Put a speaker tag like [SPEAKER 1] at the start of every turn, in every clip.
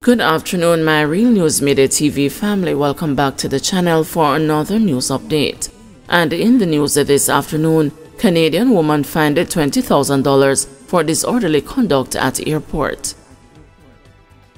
[SPEAKER 1] Good afternoon, my Real News Midday TV family. Welcome back to the channel for another news update. And in the news this afternoon, Canadian woman fined $20,000 for disorderly conduct at airport.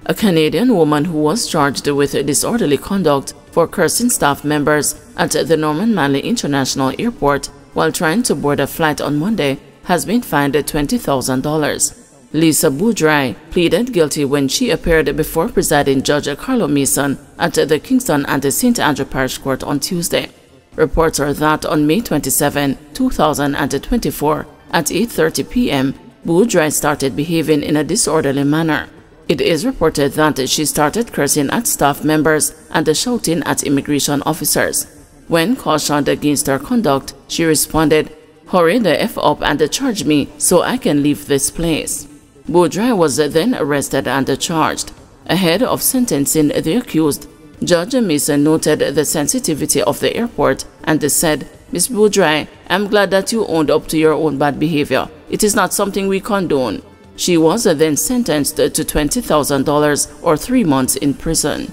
[SPEAKER 1] A Canadian woman who was charged with disorderly conduct for cursing staff members at the Norman Manley International Airport while trying to board a flight on Monday has been fined $20,000. Lisa Boudry pleaded guilty when she appeared before presiding Judge Carlo Mason at the Kingston and the St. Andrew Parish Court on Tuesday. Reports are that on May 27, 2024, at 8:30 p.m., Boudry started behaving in a disorderly manner. It is reported that she started cursing at staff members and shouting at immigration officers. When cautioned against her conduct, she responded, "Hurry the F up and charge me so I can leave this place." Boudry was then arrested and charged. Ahead of sentencing the accused, Judge Mason noted the sensitivity of the airport and said, "Ms. Boudry, I'm glad that you owned up to your own bad behavior. It is not something we condone." She was then sentenced to $20,000 or 3 months in prison.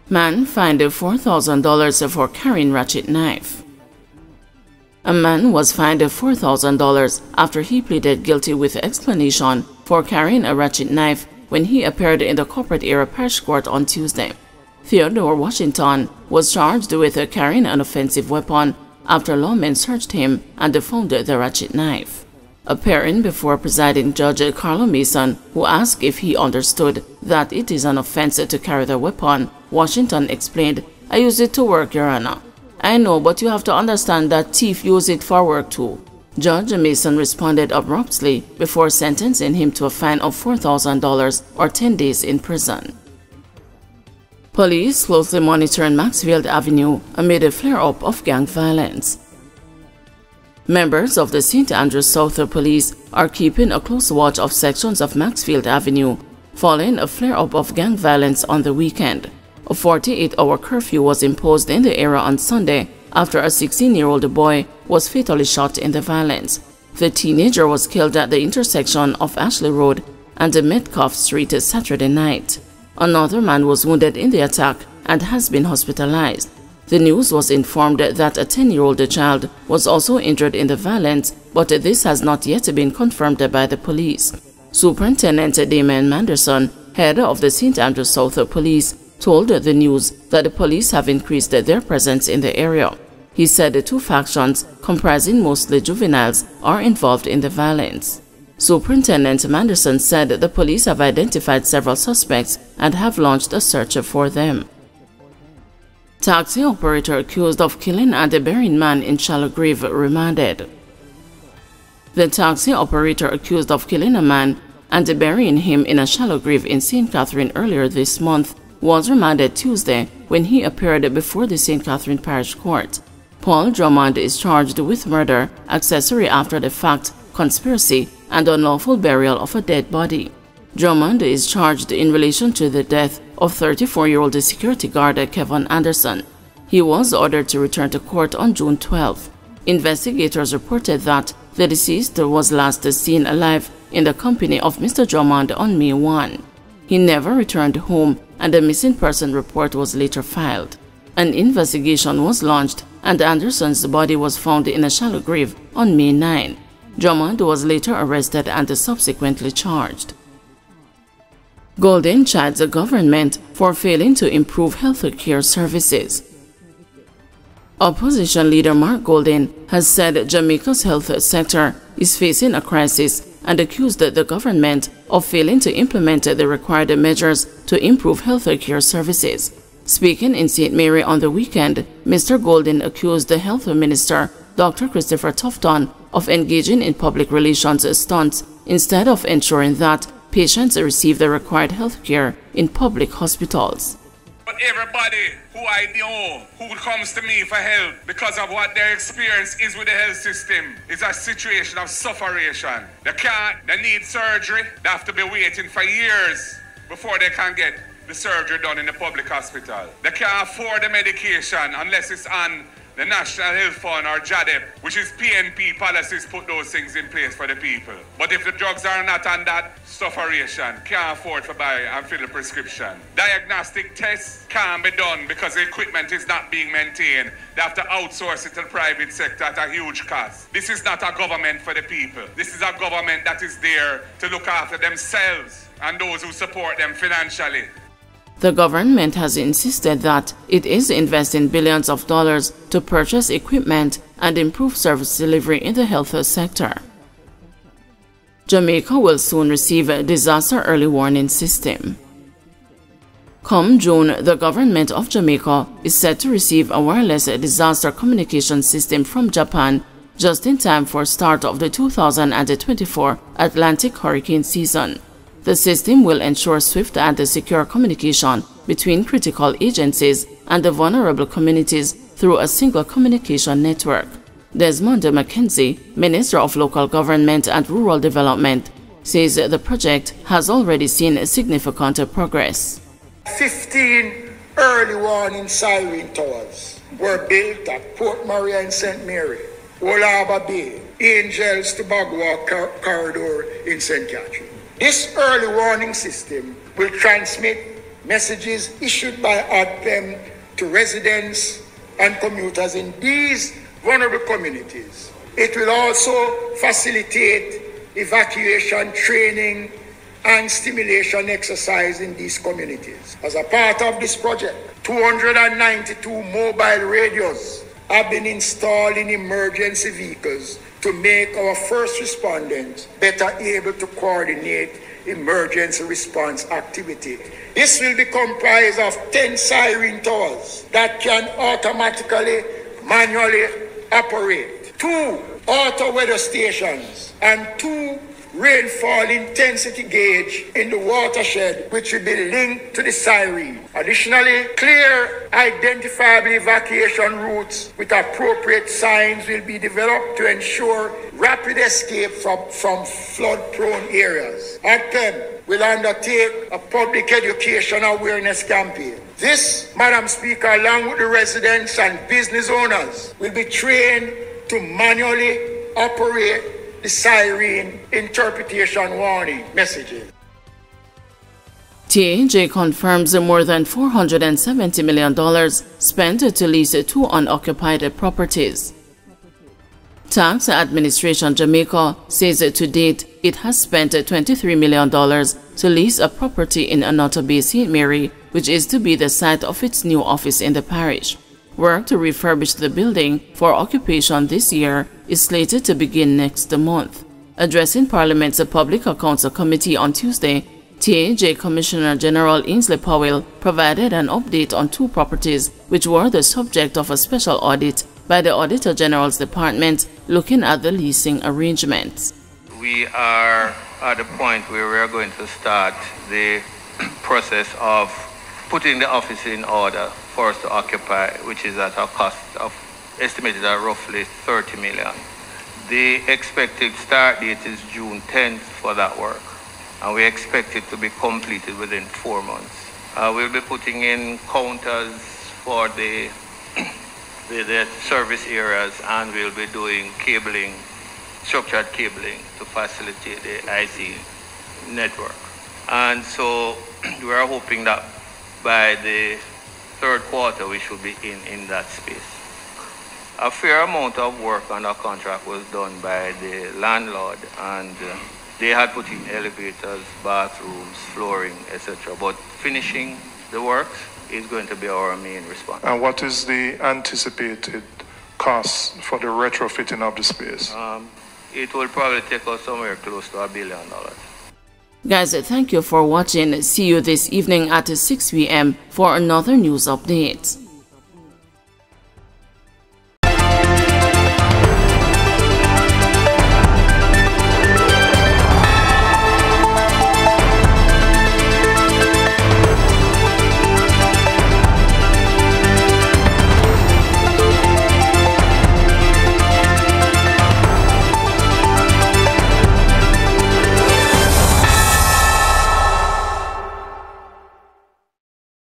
[SPEAKER 1] Man fined $4,000 for carrying ratchet knife. A man was fined $4,000 after he pleaded guilty with explanation for carrying a ratchet knife when he appeared in the corporate area parish court on Tuesday. Theodore Washington was charged with carrying an offensive weapon after lawmen searched him and found the ratchet knife. Appearing before presiding Judge Carlo Mason, who asked if he understood that it is an offense to carry the weapon, Washington explained, "I use it to work, Your Honor." "I know, but you have to understand that thieves use it for work too." Judge Mason responded abruptly before sentencing him to a fine of $4,000 or 10 days in prison. Police closely monitoring Maxfield Avenue amid a flare-up of gang violence. Members of the St. Andrews South Police are keeping a close watch of sections of Maxfield Avenue following a flare-up of gang violence on the weekend. A 48-hour curfew was imposed in the area on Sunday after a 16-year-old boy was fatally shot in the violence. The teenager was killed at the intersection of Ashley Road and Metcalf Street Saturday night. Another man was wounded in the attack and has been hospitalized. The news was informed that a 10-year-old child was also injured in the violence, but this has not yet been confirmed by the police. Superintendent Damon Manderson, head of the St. Andrews South Police, told the news that the police have increased their presence in the area. He said the two factions, comprising mostly juveniles, are involved in the violence. Superintendent Manderson said the police have identified several suspects and have launched a search for them. Taxi operator accused of killing and burying man in Shallow Grave remanded. The taxi operator accused of killing a man and burying him in a shallow grave in St. Catherine earlier this month was remanded Tuesday when he appeared before the St. Catherine Parish Court. Paul Drummond is charged with murder, accessory after the fact, conspiracy, and unlawful burial of a dead body. Drummond is charged in relation to the death of 34-year-old security guard Kevin Anderson. He was ordered to return to court on June 12. Investigators reported that the deceased was last seen alive in the company of Mr. Drummond on May 1. He never returned home and a missing person report was later filed. An investigation was launched and Anderson's body was found in a shallow grave on May 9. Drummond was later arrested and subsequently charged. Golden chides the government for failing to improve health care services. Opposition leader Mark Golden has said Jamaica's health sector is facing a crisis and accused the government of failing to implement the required measures to improve health care services. Speaking in St. Mary on the weekend, Mr. Golden accused the health minister, Dr. Christopher Tufton, of engaging in public relations stunts instead of ensuring that patients receive the required health care in public hospitals.
[SPEAKER 2] But everybody who I know who comes to me for help because of what their experience is with the health system is a situation of sufferation. They need surgery. They have to be waiting for years before they can get the surgery done in the public hospital. They can't afford the medication unless it's on the National Health Fund or JADEP, which is PNP policies, put those things in place for the people. But if the drugs are not on that, sufferation, can't afford to buy and fill a prescription. Diagnostic tests can't be done because the equipment is not being maintained. They have to outsource it to the private sector at a huge cost. This is not a government for the people. This is a government that is there to look after themselves and those who support them financially.
[SPEAKER 1] The government has insisted that it is investing billions of dollars to purchase equipment and improve service delivery in the health sector. Jamaica will soon receive a disaster early warning system. Come June, the government of Jamaica is set to receive a wireless disaster communication system from Japan just in time for start of the 2024 Atlantic hurricane season. The system will ensure swift and secure communication between critical agencies and the vulnerable communities through a single communication network. Desmond Mackenzie, Minister of Local Government and Rural Development, says the project has already seen significant progress.
[SPEAKER 3] 15 early warning siren towers were built at Port Maria and St. Mary, Olaba Bay, Angels to Bagua Corridor in St. Catherine. This early warning system will transmit messages issued by ADPEM to residents and commuters in these vulnerable communities. It will also facilitate evacuation training and stimulation exercise in these communities. As a part of this project, 292 mobile radios have been installed in emergency vehicles to make our first responders better able to coordinate emergency response activity. This will be comprised of 10 siren towers that can automatically, manually operate, 2 auto weather stations, and 2 rainfall intensity gauge in the watershed, which will be linked to the siren. Additionally, clear identifiable evacuation routes with appropriate signs will be developed to ensure rapid escape from flood-prone areas. ADPEM will undertake a public education awareness campaign. This, Madam Speaker, along with the residents and business owners, will be trained to manually operate the siren interpretation warning messages.
[SPEAKER 1] TAJ confirms more than $470 million spent to lease 2 unoccupied properties. Tax Administration Jamaica says to date it has spent $23 million to lease a property in Anota Bay, St. Mary, which is to be the site of its new office in the parish. Work to refurbish the building for occupation this year is slated to begin next month. Addressing Parliament's Public Accounts Committee on Tuesday, TAJ Commissioner General Ainsley Powell provided an update on 2 properties which were the subject of a special audit by the Auditor General's Department looking at the leasing arrangements.
[SPEAKER 4] We are at the point where we are going to start the process of putting the office in order for us to occupy, which is at a cost of estimated at roughly $30 million. The expected start date is June 10th for that work, and we expect it to be completed within 4 months. We'll be putting in counters for the service areas, and we'll be doing cabling, structured cabling to facilitate the IC network. And so we are hoping that by the 3rd quarter we should be in that space. A fair amount of work on our contract was done by the landlord, and they had put in elevators, bathrooms, flooring, etc. But finishing the works is going to be our main response.
[SPEAKER 5] And what is the anticipated cost for the retrofitting of the space?
[SPEAKER 4] It will probably take us somewhere close to $1 billion.
[SPEAKER 1] Guys, thank you for watching. See you this evening at 6 p.m. for another news update.